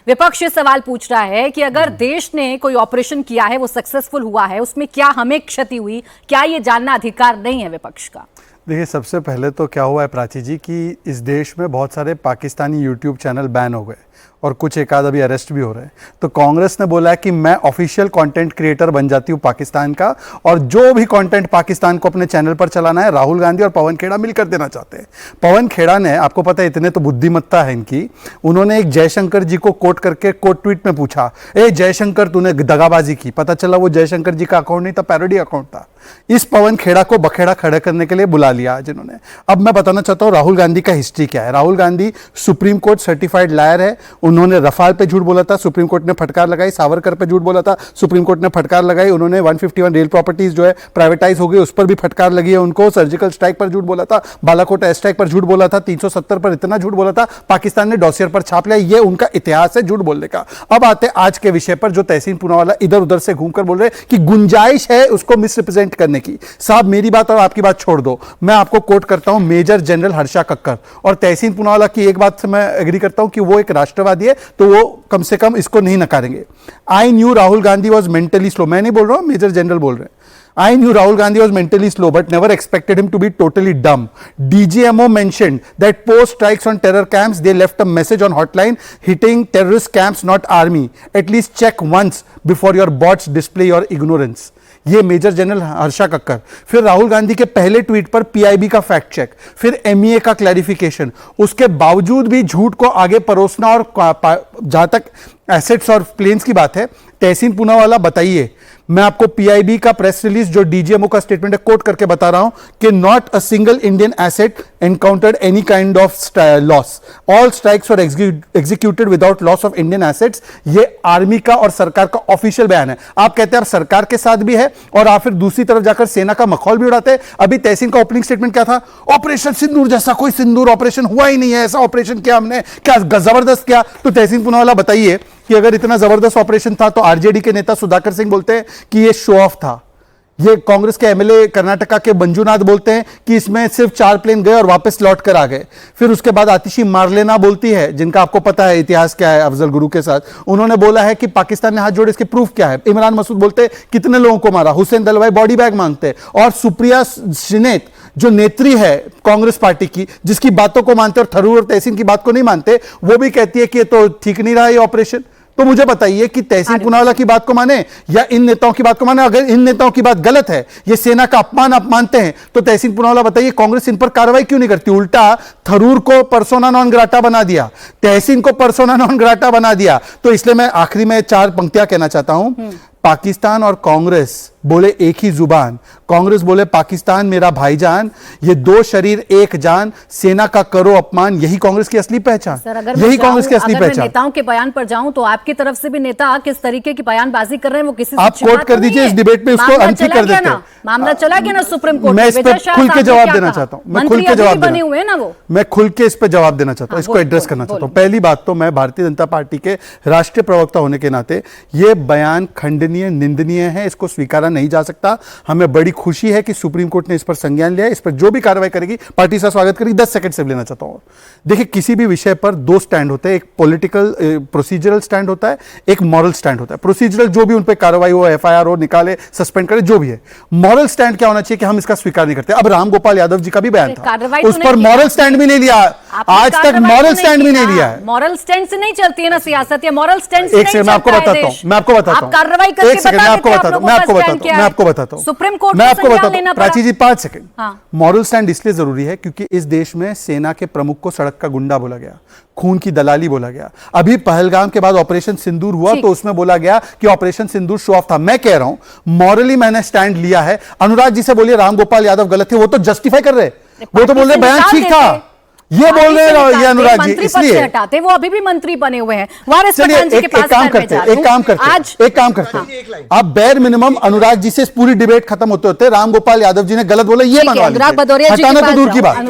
विपक्ष ये सवाल पूछ रहा है कि अगर देश ने कोई ऑपरेशन किया है, वो सक्सेसफुल हुआ है, उसमें क्या हमें क्षति हुई? क्या ये जानना अधिकार नहीं है विपक्ष का? देखिए, सबसे पहले तो क्या हुआ है प्राची जी कि इस देश में बहुत सारे पाकिस्तानी यूट्यूब चैनल बैन हो गए और कुछ एक आध अभी अरेस्ट भी हो रहे हैं। तो कांग्रेस ने बोला है कि मैं ऑफिशियल कंटेंट क्रिएटर बन जाती हूं पाकिस्तान का, और जो भी कंटेंट पाकिस्तान को अपने चैनल पर चलाना है, राहुल गांधी और पवन खेड़ा मिलकर देना चाहते हैं। पवन खेड़ा ने, आपको पता है इतने तो बुद्धिमत्ता है इनकी, उन्होंने एक जयशंकर जी को कोट करके कोट ट्वीट में पूछा, ए जयशंकर तूने दगाबाजी की। पता चला वो जयशंकर जी का अकाउंट नहीं था, पैरोडी अकाउंट था। इस पवन खेड़ा को बखेड़ा खड़ा करने के लिए बुला लिया आज इन्होंने। अब मैं बताना चाहता हूं राहुल गांधी का हिस्ट्री क्या है। Rahul Gandhi supreme court certified liar है। उन्होंने रफाल पे झूठ बोला था, सुप्रीम कोर्ट ने फटकार लगाई। सावरकर पे झूठ बोला था, सुप्रीम कोर्ट ने फटकार लगाई। उन्होंने 151 रेल प्रॉपर्टीज जो है प्राइवेटाइज हो गई, उस पर भी फटकार लगी है उनको। सर्जिकल स्ट्राइक पर झूठ बोला था, बालाकोट एयर स्ट्राइक पर झूठ बोला था, 370 पर इतना झूठ बोला था, पाकिस्तान ने डॉसियर पर छाप लिया। ये उनका इतिहास है झूठ बोलने का। अब आते आज के विषय पर, जो तहसीन पूनावाला इधर उधर से घूमकर बोल रहे हैं कि गुंजाइश है उसको मिसरिप्रेजेंट करने की। साहब, मेरी बात और आपकी बात छोड़ दो, मैं आपको कोट करता हूं मेजर जनरल हर्षा कक्कर। और तहसीन पूनावाला की एक बात से मैं एग्री करता हूं कि वो एक राष्ट्रवादी है, तो वो कम से कम इसको नहीं नकारेंगे। I knew Rahul Gandhi was mentally slow. मैं नहीं बोल रहा हूं, मेजर जनरल बोल रहे हैं। I knew Rahul Gandhi was mentally slow, but never expected him to be totally dumb. DGMO mentioned that post strikes on terror camps, they left a message on hotline hitting terrorist camps, not army. At least check once before your bots display your ignorance. ये major general Harsha Kakkar. फिर राहुल गांधी के पहले tweet पर PIB का fact check, फिर MEA का clarification. उसके बावजूद भी झूठ को आगे परोसना। और जहां तक एसेट्स और प्लेन्स की बात है, तहसीन पूनावाला बताइए, मैं आपको पीआईबी का प्रेस रिलीज जो डीजीएमओ का स्टेटमेंट है कोट करके बता रहा हूं कि not a single Indian asset encountered any kind of loss, all strikes were executed without loss of Indian assets. ये आर्मी का और सरकार का ऑफिशियल बयान है। आप कहते हैं आप सरकार के साथ भी है और आप फिर दूसरी तरफ जाकर सेना का मखौल भी उड़ाते हैं। अभी तहसीन का ओपनिंग स्टेटमेंट क्या था? ऑपरेशन सिंदूर जैसा कोई सिंदूर ऑपरेशन हुआ ही नहीं है, ऐसा ऑपरेशन किया हमने, क्या जबरदस्त किया। तो तहसीन पूनावाला बताइए कि अगर इतना जबरदस्त ऑपरेशन था तो आरजेडी के नेता सुधाकर सिंह बोलते हैं कि ये शो ऑफ था। ये कांग्रेस के एमएलए कर्नाटका के मंजुनाथ बोलते हैं कि इसमें सिर्फ 4 प्लेन गए और वापस लौट कर आ गए। फिर उसके बाद आतिशी मारलेना बोलती है, जिनका आपको पता है इतिहास क्या है अफजल गुरु के साथ, उन्होंने बोला है कि पाकिस्तान ने हाथ जोड़े, इसके प्रूफ क्या है। इमरान मसूद बोलते हैं कितने लोगों को मारा, हुसैन दलवाई बॉडी बैग मांगते हैं। और सुप्रिया श्रीनेत जो नेत्री है कांग्रेस पार्टी की, जिसकी बातों को मानते और थरूर और तहसीन की बात को नहीं मानते, वो भी कहती है कि ये तो ठीक नहीं रहा ये ऑपरेशन। तो मुझे बताइए कि तहसीन पूनावाला की बात को माने या इन नेताओं की बात को माने? अगर इन नेताओं की बात गलत है, ये सेना का अपमान आप मानते हैं, तो तहसीन पूनावाला बताइए कांग्रेस इन पर कार्रवाई क्यों नहीं करती? उल्टा थरूर को पर्सोना नॉन ग्राटा बना दिया, तहसीन को पर्सोना नॉन ग्राटा बना दिया। तो इसलिए मैं आखिरी में 4 पंक्तियां कहना चाहता हूं। पाकिस्तान और कांग्रेस बोले एक ही जुबान। कांग्रेस बोले पाकिस्तान मेरा भाईजान, ये 2 शरीर एक जान, सेना का करो अपमान, यही कांग्रेस की असली पहचान। यही कांग्रेस की असली पहचान। नेताओं के बयान पर जाऊं तो आपकी तरफ से भी नेता किस तरीके की बयानबाजी कर रहे हैं वो किसी से आप कोट कर दीजिए, इस डिबेट में उसको अनफी कर देते हैं। मामला चला गया ना सुप्रीम कोर्ट में। मैं इस पर खुल के जवाब देना चाहता हूं। मैं खुल के जवाब बने हुए हैं ना वो, मैं खुल के इस पर जवाब देना चाहता हूं, इसको एड्रेस करना चाहता हूं। पहली बात तो मैं भारतीय जनता पार्टी के राष्ट्रीय प्रवक्ता होने के नाते ये बयान खंडनीय, निंदनीय है, इसको स्वीकारा नहीं जा सकता। हमें बड़ी खुशी है कि सुप्रीम कोर्ट ने इस पर संज्ञान लिया। इस पर जो भी कार्रवाई करेगी पार्टी का स्वागत करेगी। 10 सेकंड से लेना चाहता हूं। देखिए, किसी भी विषय पर 2 स्टैंड होते हैं, एक पॉलिटिकल प्रोसीजरल स्टैंड होता है, एक मॉरल स्टैंड होता है। प्रोसीजरल जो भी उन पर कार्रवाई हो, एफआईआर हो, निकाले, सस्पेंड करे, जो भी है। मॉरल स्टैंड क्या होना चाहिए कि हम इसका स्वीकार नहीं करते। अब राम गोपाल यादव जी का भी बयान था, उस पर मॉरल स्टैंड भी नहीं लिया, आज तक मॉरल स्टैंड भी नहीं लिया है। मॉरल स्टैंड से नहीं चलती है ना सियासत, या मॉरल स्टैंड से नहीं चलता है। मैं आपको बताता हूं, मैं आपको बताता हूं, कार्रवाई करके एक सेकंड, मैं आपको बताता हूं, मैं आपको बताता हूं, सुप्रीम कोर्ट मैं आपको बताता हूं। प्राची जी 5 सेकंड। हाँ। मॉरल स्टैंड इसलिए जरूरी है क्योंकि इस देश में सेना के प्रमुख को सड़क का गुंडा बोला गया, खून की दलाली बोला गया। अभी पहलगाम के बाद ऑपरेशन सिंदूर हुआ तो उसमें बोला गया कि ऑपरेशन सिंदूर शो ऑफ था। मैं कह रहा हूं मॉरली मैंने स्टैंड लिया है। अनुराग जी से बोलिए राम गोपाल यादव गलत थे, वो तो जस्टिफाई कर रहे, वो तो बोल रहे बयान ठीक था, ये बोल रहे हैं ये अनुराग जी। इसलिए हटाते, वो अभी भी मंत्री बने हुए हैं। एक काम करते हैं, आप बेर मिनिमम अनुराग जी से पूरी डिबेट खत्म होते होते राम गोपाल यादव जी ने गलत बोला ये मनवा लीजिए, हटाना तो दूर की बात।